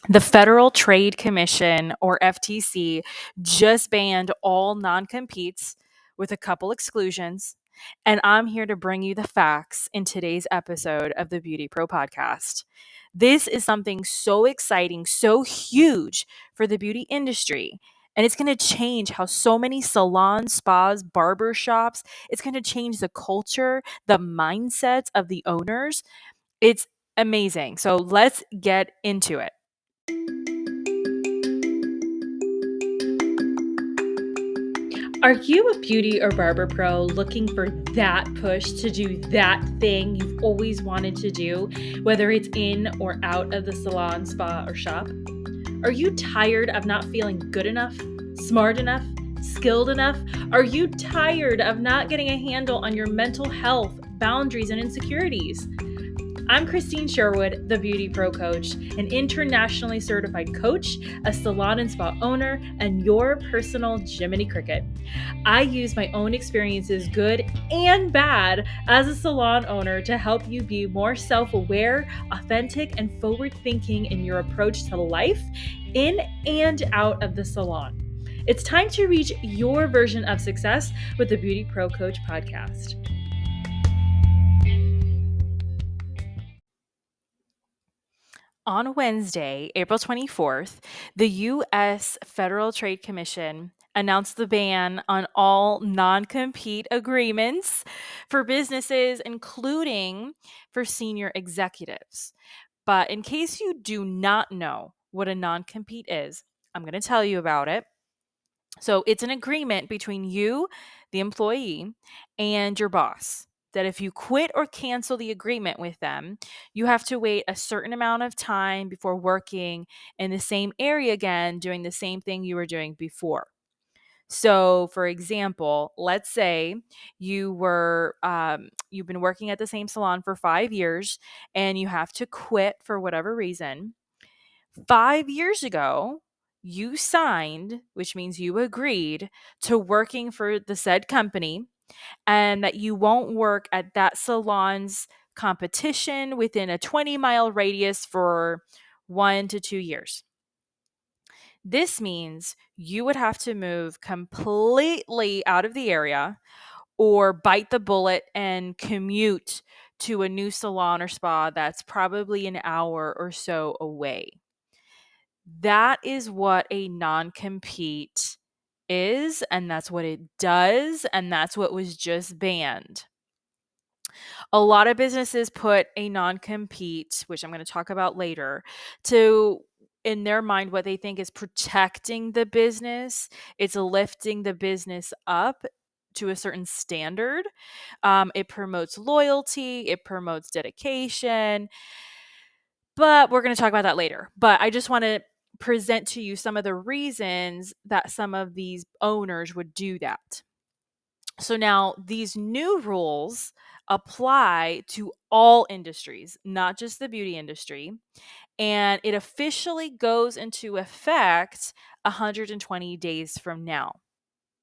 The Federal Trade Commission, or FTC, just banned all non competes with a couple exclusions. And I'm here to bring you the facts in today's episode of the Beauty Pro podcast. This is something so exciting, so huge for the beauty industry. And it's going to change how so many salons, spas, barber shops, it's going to change the culture, the mindsets of the owners. It's amazing. So let's get into it. Are you a beauty or barber pro looking for that push to do that thing you've always wanted to do, whether it's in or out of the salon, spa, or shop? Are you tired of not feeling good enough, smart enough, skilled enough? Are you tired of not getting a handle on your mental health, boundaries, and insecurities? I'm Christine Sherwood, the Beauty Pro Coach, an internationally certified coach, a salon and spa owner, and your personal Jiminy Cricket. I use my own experiences, good and bad, as a salon owner to help you be more self-aware, authentic, and forward-thinking in your approach to life, in and out of the salon. It's time to reach your version of success with the Beauty Pro Coach podcast. On Wednesday, April 24th, the U.S. Federal Trade Commission announced the ban on all non-compete agreements for businesses, including for senior executives. But in case you do not know what a non-compete is, I'm going to tell you about it. So it's an agreement between you, the employee, and your boss that if you quit or cancel the agreement with them, you have to wait a certain amount of time before working in the same area again, doing the same thing you were doing before. So, for example, let's say you've been working at the same salon for 5 years, and you have to quit for whatever reason. 5 years ago, you signed, which means you agreed to working for the said company, and that you won't work at that salon's competition within a 20-mile radius for 1 to 2 years. This means you would have to move completely out of the area or bite the bullet and commute to a new salon or spa that's probably an hour or so away. That is what a non compete is, and that's what it does, and that's what was just banned. A lot of businesses put a non compete, which I'm going to talk about later, to in their mind what they think is protecting the business. It's lifting the business up to a certain standard. It promotes loyalty, it promotes dedication, but we're going to talk about that later. But I just want to present to you some of the reasons that some of these owners would do that. So now these new rules apply to all industries, not just the beauty industry, and it officially goes into effect 120 days from now.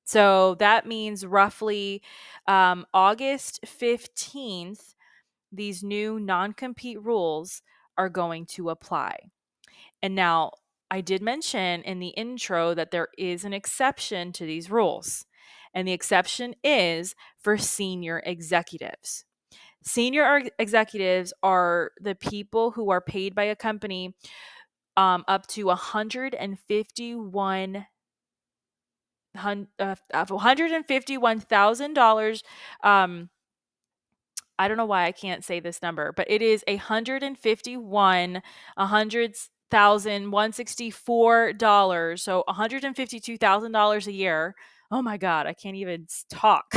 So that means roughly August 15th, these new non compete rules are going to apply. And now, I did mention in the intro that there is an exception to these rules, and the exception is for senior executives. Senior executives are the people who are paid by a company up to $151,000. I don't know why I can't say this number, but it is 164 dollars. So $152,000 a year. Oh my God, I can't even talk.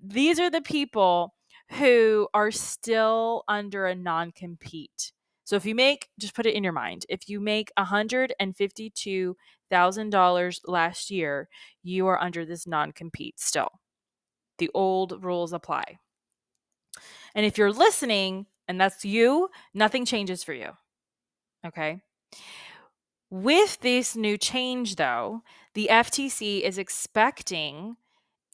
These are the people who are still under a non-compete. So if you make, just put it in your mind, if you make $152,000 last year, you are under this non-compete still. The old rules apply. And if you're listening and that's you, nothing changes for you. Okay. With this new change, though, the FTC is expecting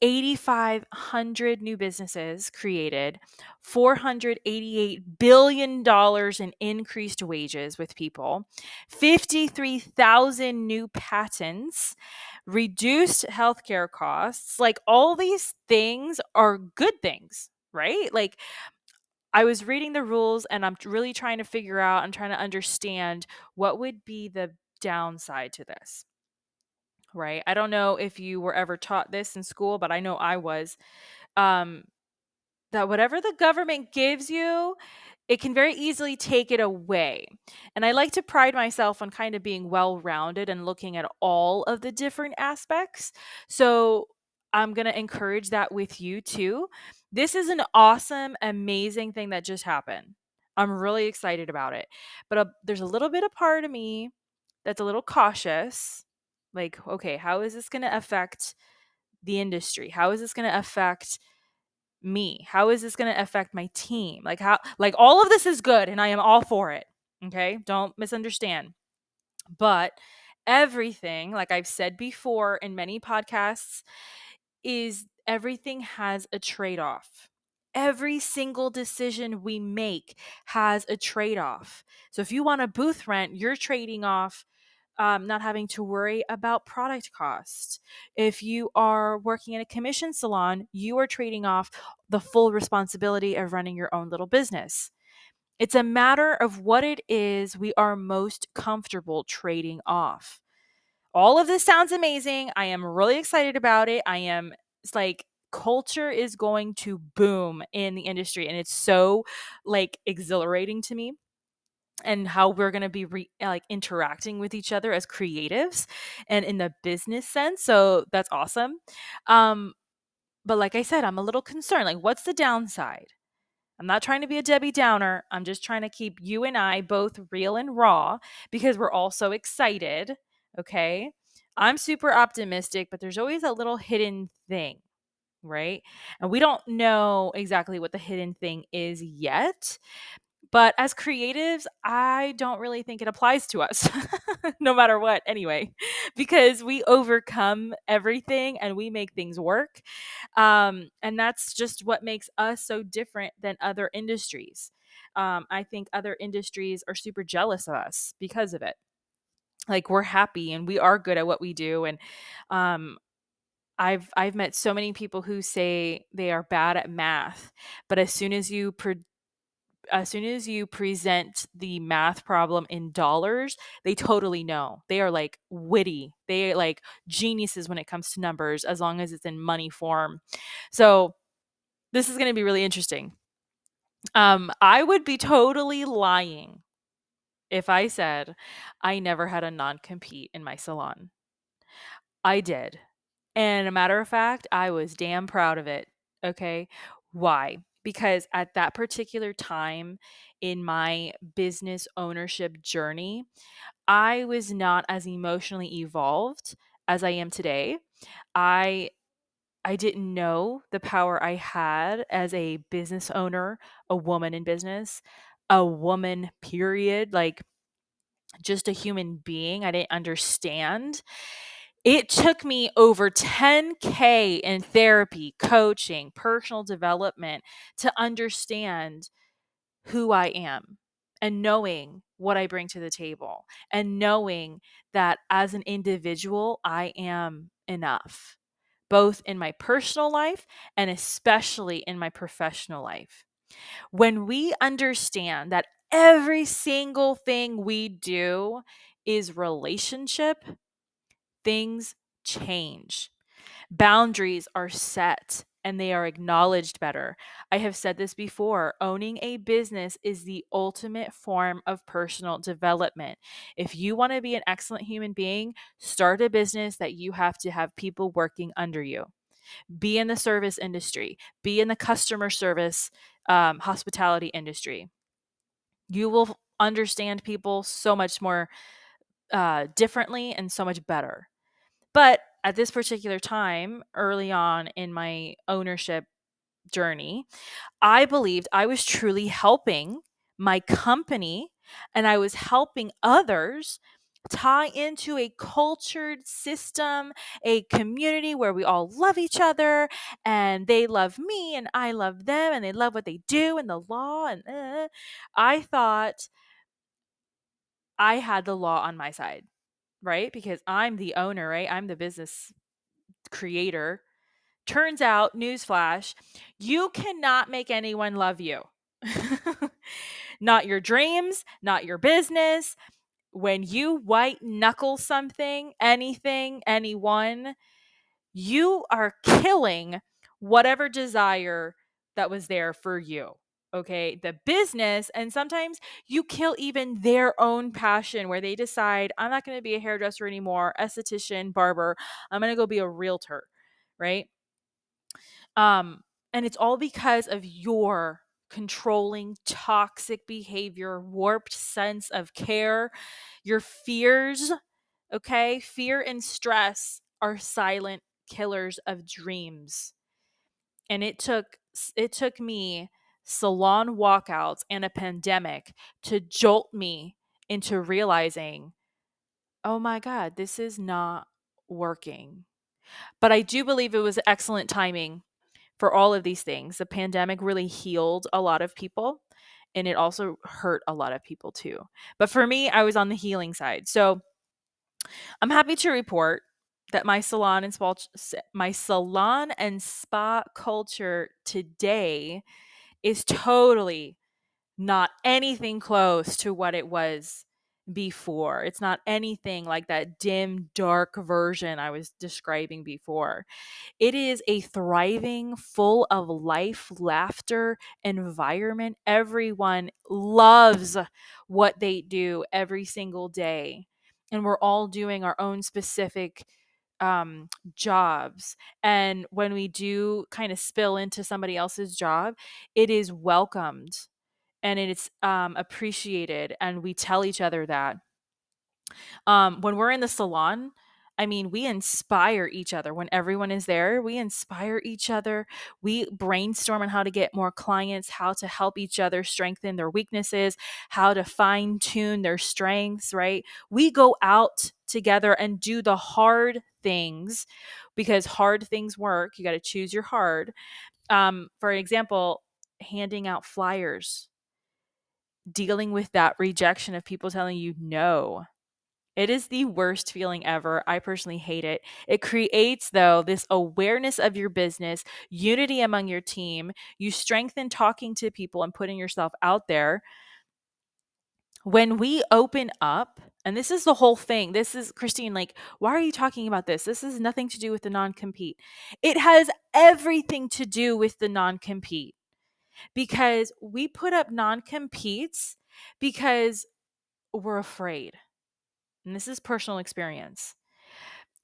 8,500 new businesses created, $488 billion in increased wages with people, 53,000 new patents, reduced healthcare costs. Like, all these things are good things, right? Like, I was reading the rules and I'm really trying to figure out, I'm trying to understand what would be the downside to this, right? I don't know if you were ever taught this in school, but I know I was. Um, that whatever the government gives you, it can very easily take it away. And I like to pride myself on kind of being well rounded and looking at all of the different aspects. So I'm going to encourage that with you too. This is an awesome, amazing thing that just happened. I'm really excited about it. But there's a little bit of part of me that's a little cautious. Like, okay, how is this going to affect the industry? How is this going to affect me? How is this going to affect my team? Like, how, like, all of this is good and I am all for it. Okay? Don't misunderstand. But everything, like I've said before in many podcasts, is everything has a trade-off. Every single decision we make has a trade-off. So if you want a booth rent, you're trading off not having to worry about product cost. If you are working in a commission salon, you are trading off the full responsibility of running your own little business. It's a matter of what it is we are most comfortable trading off. All of this sounds amazing. I am really excited about it. It's like, culture is going to boom in the industry, and it's so like exhilarating to me, and how we're going to be like interacting with each other as creatives and in the business sense. So that's awesome. Um, but like I said, I'm a little concerned. Like, what's the downside? I'm not trying to be a Debbie Downer. I'm just trying to keep you and I both real and raw because we're all so excited. Okay. I'm super optimistic, but there's always a little hidden thing, right? And we don't know exactly what the hidden thing is yet. But as creatives, I don't really think it applies to us, no matter what, anyway, because we overcome everything and we make things work. And that's just what makes us so different than other industries. I think other industries are super jealous of us because of it. Like, we're happy and we are good at what we do. And um, I've met so many people who say they are bad at math, but as soon as you present the math problem in dollars, they totally know. They are like witty. They are like geniuses when it comes to numbers, as long as it's in money form. So this is going to be really interesting. I would be totally lying if I said I never had a non-compete in my salon. I did. And a matter of fact, I was damn proud of it. Okay. Why? Because at that particular time in my business ownership journey, I was not as emotionally evolved as I am today. I I didn't know the power I had as a business owner, a woman in business, a woman period, like just a human being. I didn't understand. It took me over 10K in therapy, coaching, personal development to understand who I am and knowing what I bring to the table and knowing that as an individual, I am enough, both in my personal life and especially in my professional life. When we understand that every single thing we do is relationship, things change. Boundaries are set and they are acknowledged better. I have said this before, owning a business is the ultimate form of personal development. If you want to be an excellent human being, start a business that you have to have people working under you. Be in the service industry, be in the customer service, hospitality industry. You will understand people so much more differently and so much better. But at this particular time, early on in my ownership journey, I believed I was truly helping my company and I was helping others tie into a cultured system, a community where we all love each other and they love me and I love them and they love what they do and the law and I thought I had the law on my side, right? Because I'm the owner, right? I'm the business creator. Turns out, newsflash, you cannot make anyone love you. Not your dreams, not your business. When you white knuckle something, anything, anyone, you are killing whatever desire that was there for you. Okay, the business, and sometimes you kill even their own passion where they decide, I'm not going to be a hairdresser anymore, esthetician, barber, I'm going to go be a realtor, right? Um, and it's all because of your controlling, toxic behavior, warped sense of care, your fears. Okay, fear and stress are silent killers of dreams. And it took me salon walkouts and a pandemic to jolt me into realizing, oh my God, this is not working. But I do believe it was excellent timing for all of these things. The pandemic really healed a lot of people and it also hurt a lot of people too. But for me, I was on the healing side. So I'm happy to report that my salon and spa culture today is totally not anything close to what it was before. It's not anything like that dim, dark version I was describing before. It is a thriving, full of life, laughter environment. Everyone loves what they do every single day. And we're all doing our own specific jobs. And when we do kind of spill into somebody else's job, it is welcomed and it's appreciated. And we tell each other that. When we're in the salon, I mean, we inspire each other. When everyone is there, we inspire each other. We brainstorm on how to get more clients, how to help each other strengthen their weaknesses, how to fine tune their strengths, right? We go out together and do the hard things because hard things work. You got to choose your hard. For example, handing out flyers, dealing with that rejection of people telling you no. It is the worst feeling ever. I personally hate it. It creates, though, this awareness of your business, unity among your team. You strengthen talking to people and putting yourself out there. When we open up, and this is the whole thing. This is, Christine, like, why are you talking about this? This has nothing to do with the non compete. It has everything to do with the non compete because we put up non competes because we're afraid. And this is personal experience.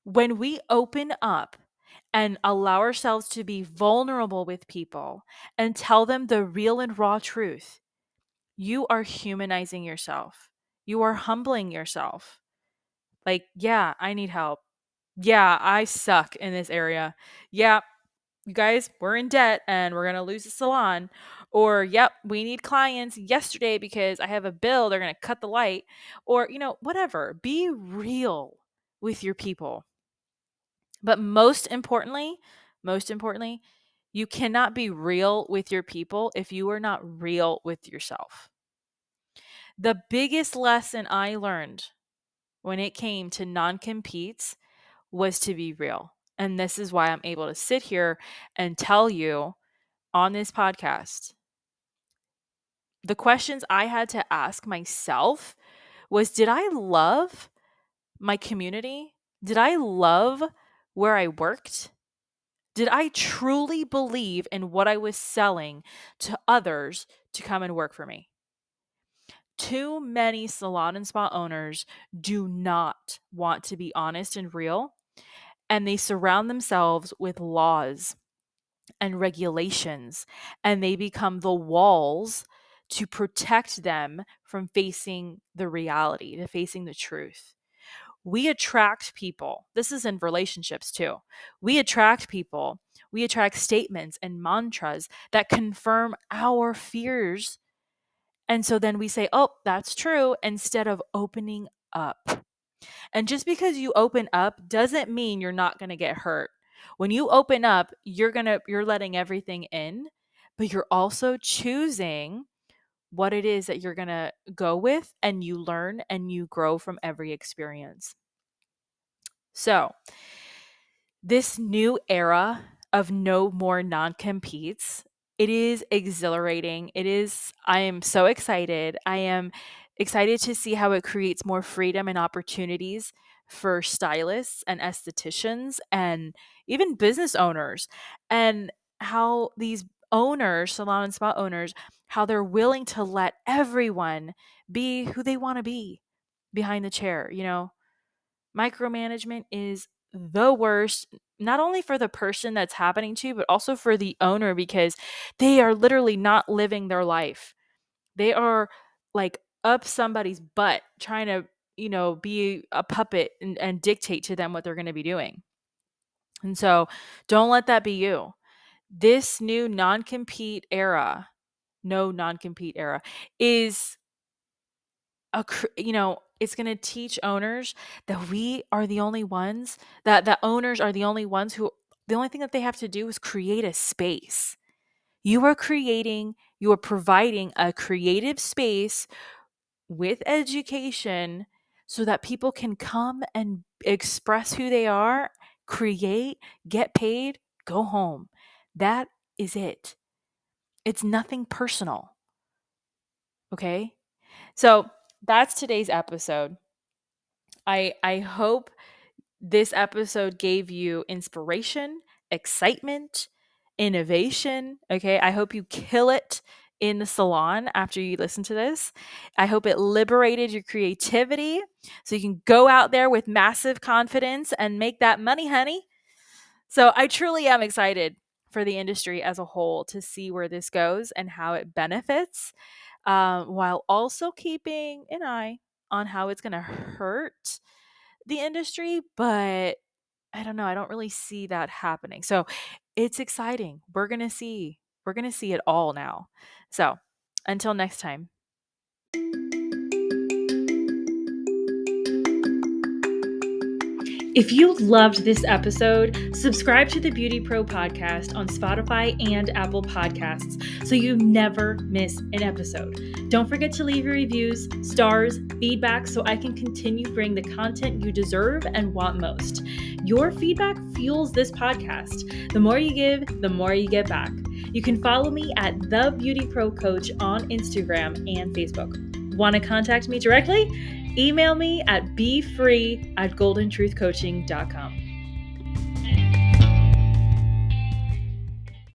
When we open up and allow ourselves to be vulnerable with people and tell them the real and raw truth, you are humanizing yourself. You are humbling yourself. Like, yeah, I need help. Yeah, I suck in this area. Yeah, you guys, we're in debt and we're going to lose the salon. Or, yep, we need clients yesterday because I have a bill. They're going to cut the light. Or, whatever. Be real with your people. But most importantly, you cannot be real with your people if you are not real with yourself. The biggest lesson I learned when it came to non-competes was to be real. And this is why I'm able to sit here and tell you on this podcast. The questions I had to ask myself was, did I love my community? Did I love where I worked? Did I truly believe in what I was selling to others to come and work for me? Too many salon and spa owners do not want to be honest and real, and they surround themselves with laws and regulations, and they become the walls to protect them from facing the reality, to facing the truth. We attract people. This is in relationships too. We attract people. We attract statements and mantras that confirm our fears. And so then we say, oh, that's true, instead of opening up. And just because you open up doesn't mean you're not going to get hurt. When you open up, you're letting everything in, but you're also choosing what it is that you're going to go with, and you learn and you grow from every experience. So, this new era of no more non-competes, it is exhilarating. I am so excited. I am excited to see how it creates more freedom and opportunities for stylists and estheticians and even business owners, and how these owners, salon and spa owners, how they're willing to let everyone be who they want to be behind the chair. Micromanagement is the worst, not only for the person that's happening to, but also for the owner, because they are literally not living their life. They are like up somebody's butt trying to, be a puppet and dictate to them what they're going to be doing. And so don't let that be you. This new no non-compete era is it's going to teach owners that we are the only ones that owners are the only ones who, the only thing that they have to do is create a space. You are providing a creative space with education so that people can come and express who they are, create, get paid, go home. That is it. It's nothing personal. Okay? So that's today's episode. I hope this episode gave you inspiration, excitement, innovation. Okay. I hope you kill it in the salon after you listen to this. I hope it liberated your creativity so you can go out there with massive confidence and make that money, honey. So I truly am excited for the industry as a whole to see where this goes and how it benefits, while also keeping an eye on how it's going to hurt the industry. But I don't know. I don't really see that happening. So it's exciting. We're going to see it all now. So until next time. If you loved this episode, subscribe to the BeautyPro podcast on Spotify and Apple Podcasts so you never miss an episode. Don't forget to leave your reviews, stars, feedback so I can continue bringing the content you deserve and want most. Your feedback fuels this podcast. The more you give, the more you get back. You can follow me at The BeautyPro Coach on Instagram and Facebook. Want to contact me directly? Email me at befree@goldentruthcoaching.com.